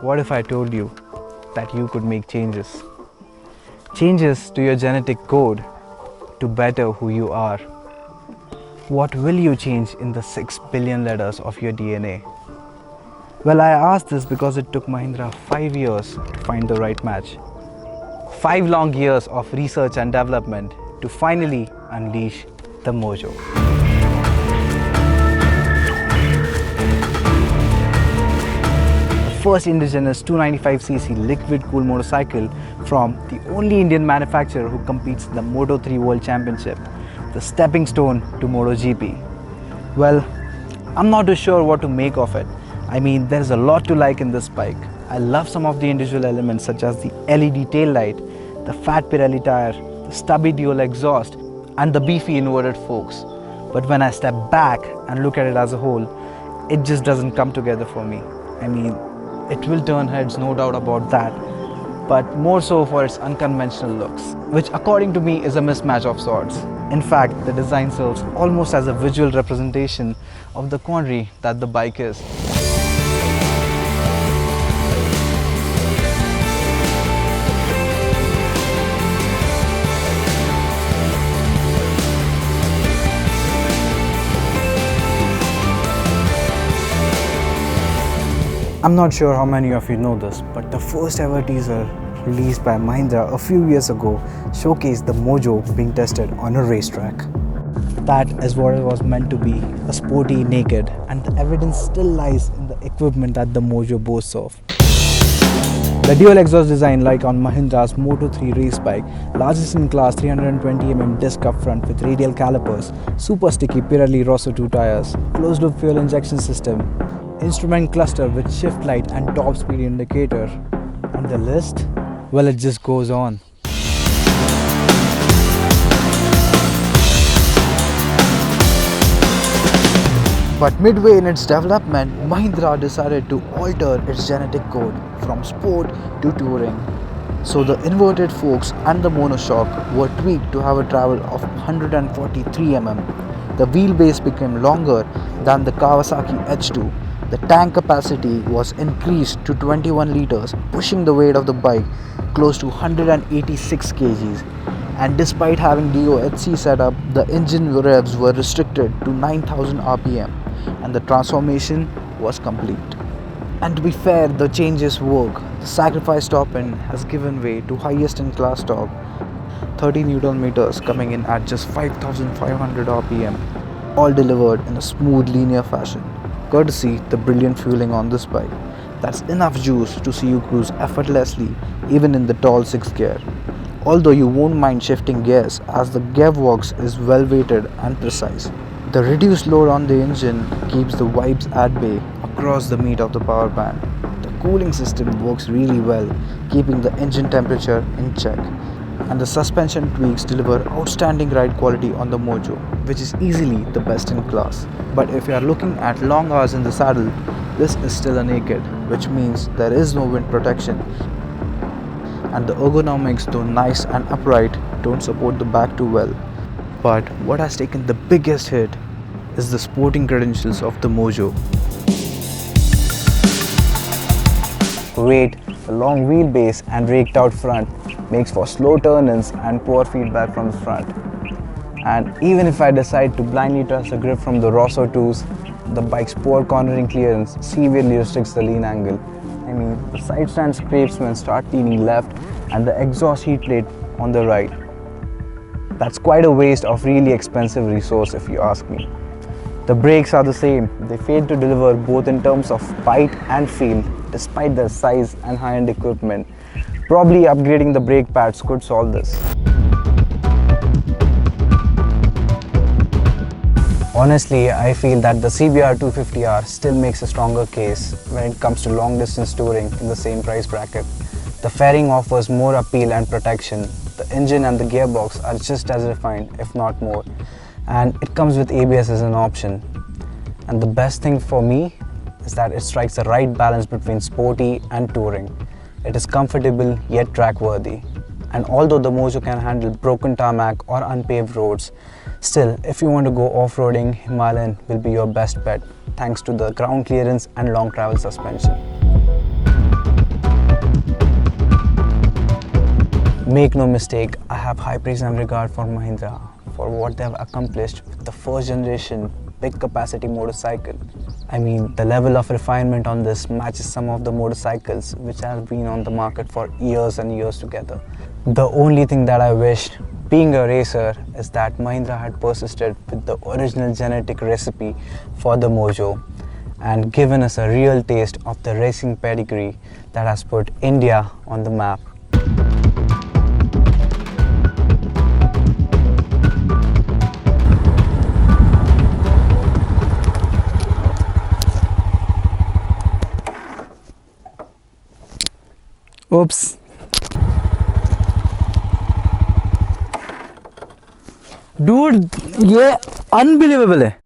What if I told you that you could make changes? Changes to your genetic code to better who you are. What will you change in the 6 billion letters of your DNA? Well, I asked this because it took Mahindra 5 years to find the right match. 5 long years of research and development to finally unleash the Mojo. First indigenous 295cc liquid-cooled motorcycle from the only Indian manufacturer who competes in the Moto3 World Championship, the stepping stone to MotoGP. Well, I'm not too sure what to make of it. I mean, there's a lot to like in this bike. I love some of the individual elements such as the LED tail light, the fat Pirelli tire, the stubby dual exhaust, and the beefy inverted forks. But when I step back and look at it as a whole, it just doesn't come together for me. I mean, it will turn heads, no doubt about that, but more so for its unconventional looks, which according to me is a mismatch of sorts. In fact, the design serves almost as a visual representation of the quandary that the bike is. I'm not sure how many of you know this, but the first ever teaser released by Mahindra a few years ago showcased the Mojo being tested on a racetrack. That is what it was meant to be, a sporty naked, and the evidence still lies in the equipment that the Mojo boasts of. The dual exhaust design like on Mahindra's Moto3 race bike, largest in class 320mm disc up front with radial calipers, super sticky Pirelli Rosso 2 tires, closed loop fuel injection system, instrument cluster with shift light and top speed indicator, and the list, well, it just goes on. But midway in its development, Mahindra decided to alter its genetic code from sport to touring. So the inverted forks and the monoshock were tweaked to have a travel of 143mm. The wheelbase became longer than the Kawasaki H2. The tank capacity was increased to 21 liters, pushing the weight of the bike close to 186 kgs. And despite having DOHC setup, the engine revs were restricted to 9000 RPM and the transformation was complete. And to be fair, the changes work. The sacrifice top end has given way to highest in class torque, 30 Newton meters coming in at just 5500 RPM, all delivered in a smooth linear fashion. Courtesy the brilliant fueling on this bike. That's enough juice to see you cruise effortlessly even in the tall 6th gear. Although you won't mind shifting gears as the gearbox is well weighted and precise. The reduced load on the engine keeps the vibes at bay across the meat of the power band. The cooling system works really well, keeping the engine temperature in check. And the suspension tweaks deliver outstanding ride quality on the Mojo, which is easily the best in class. But if you are looking at long hours in the saddle, this is still a naked, which means there is no wind protection. And the ergonomics, though nice and upright, don't support the back too well. But what has taken the biggest hit is the sporting credentials of the Mojo. Weight, the long wheelbase and raked out front makes for slow turn-ins and poor feedback from the front. And even if I decide to blindly trust the grip from the Rosso 2s, the bike's poor cornering clearance severely restricts the lean angle. I mean, the side stand scrapes when start leaning left and the exhaust heat plate on the right. That's quite a waste of really expensive resource if you ask me. The brakes are the same. They fail to deliver both in terms of bite and feel despite their size and high-end equipment. Probably upgrading the brake pads could solve this. Honestly, I feel that the CBR 250R still makes a stronger case when it comes to long distance touring in the same price bracket. The fairing offers more appeal and protection. The engine and the gearbox are just as refined, if not more. And it comes with ABS as an option. And the best thing for me is that it strikes the right balance between sporty and touring. It is comfortable yet track-worthy. And although the Mojo can handle broken tarmac or unpaved roads, still, if you want to go off-roading, Himalayan will be your best bet thanks to the ground clearance and long travel suspension. Make no mistake, I have high praise and regard for Mahindra for what they have accomplished with the first generation big capacity motorcycle. I mean, the level of refinement on this matches some of the motorcycles which have been on the market for years and years together. The only thing that I wished, being a racer, is that Mahindra had persisted with the original genetic recipe for the Mojo and given us a real taste of the racing pedigree that has put India on the map. Oops. Dude, ये unbelievable है.